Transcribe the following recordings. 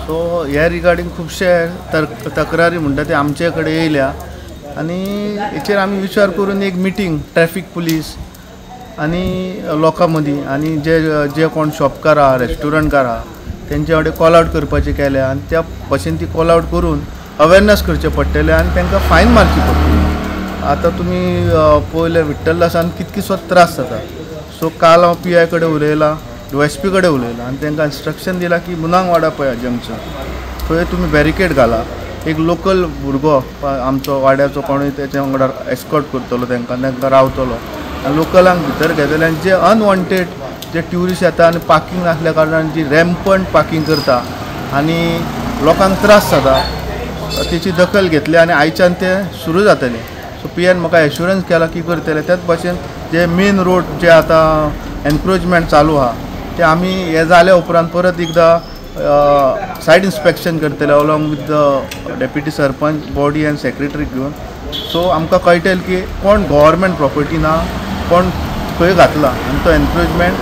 सो ह्या रिगार्डींग खुबशे तक्रारी म्हणटा ते आमचे कडेन येयल्या आनी हेचेर आमी विचार करून एक मिटींग ट्रॅफिक पुलीस आनी लोकां मदीं आनी जे जे कोण शॉपकार आहा रेस्टॉरंटकार आहा तेंचे कडेन कॉल आवट करपाचें केलें आनी त्या भशेन ती कॉल आवट करून अवेरनेस करचें पडटलें आनी तांकां फायन मारची पडटली। आतां तुमी पळयलें विठ्ठलदासान कितकीसो त्रास जाता। सो काल हांव PI कडेन उलयलां, DSP कडेन उलयलां आनी तांकां इन्स्ट्रक्शन दिलां की मुनांग वाडा पळया जंक्शन थंय तुमी बॅरिकेड घाला। एक लोकल भुरगो आमचो वाड्याचो कोणूय तेच्या वांगडा एस्कॉर्ट करतलो तांकां रावतलो आनी लोकलांक भितर घेतले आनी जे अनवॉन्टेड जे ट्युरिस्ट येता आनी पार्किंग नासल्या कारणान जी रॅम्पंट पार्किंग करता आनी लोकांक त्रास जाता तेची दखल घेतली आनी आयच्यान तें सुरू जातलें। सो PIन म्हाका एश्युरन्स केला की करतले। त्याच भशेन जे मेन रोड जे आतां एनक्रोचमेंट चालू आहा ते आमी हे जाल्या उपरांत परत एकदां सायड इन्स्पेक्शन करतले along with the deputy sarpanch body and secretary घेवन। सो आमकां कळटलें की कोण गव्हर्मेंट प्रॉपर्टी ना कोण खंय घातला आनी तो एनक्रोचमेंट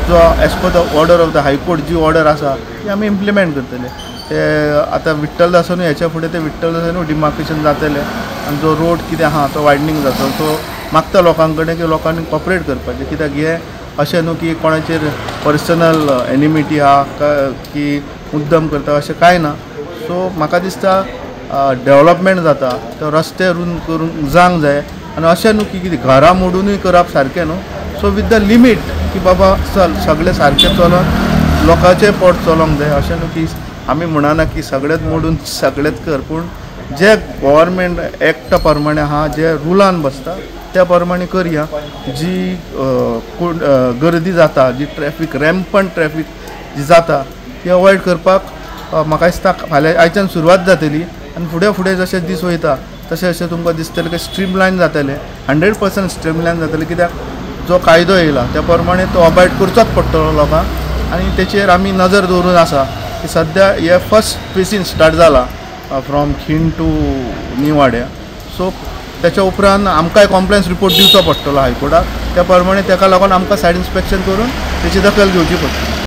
जो as per the order of the high court ji order आसा ती आमी इम्प्लिमेंट करतले। ते आतां विठ्ठलदासानूय हेच्या फुडें ते विठ्ठलदासानूय डिमार्केशन जातलें आनी जो रोड कितें आहा तो वायडनींग जातलो। सो मागता लोकां कडेन की लोकांनी कॉपरेट करपाचें कित्याक हे अशें न्हू की कोणाचेर पर्सनल एनिमिटी आहा की मुद्दम करता अशें कांय ना। सो म्हाका दिसता डेवलपमेंट जाता तो रस्ते रूंद करून उजांक जाय आनी अशें न्हू की कितें घरां मोडूनय करप सारकें न्हू। सो विथ द लिमीट की बाबा चल सगळें सारकें चलोन लोकांचें पोट चलोंक जाय अशें न्हू की आमी म्हणना की सगळेंच मोडून सगळेंच कर पूण जे गव्हर्मेंट एक्टा प्रमाणे आहा जे रुलान बसता त्या प्रमाणे करया। जी गर्दी जाता जी ट्रॅफिक रॅम्पंट ट्रॅफिक जी जाता ती अवॉयड करपाक म्हाका दिसता फाल्यां आयच्यान सुरवात जातली आनी फुडें फुडें जशे दीस वयता तशें तशें तुमकां दिसतलें की स्ट्रीमलायन जातलें 100% स्ट्रीमलायन जातलें कित्याक जो कायदो येयला त्या प्रमाणे तो अवॉयड करचोच पडटलो लोकांक आनी तेचेर आमी नजर दवरून आसा की सद्या हे फर्स्ट फेसीन स्टार्ट जाला फ्रॉम खिंड टू न्यू वाड्या। सो त्याच्या उपरांत आमकांय कॉम्प्लेन्स रिपोर्ट दिवचो पडटलो हायकोर्टाक त्या प्रमाणे ताका लागून आमकां सायड इन्स्पेक्शन करून तेची दखल घेवची पडटली।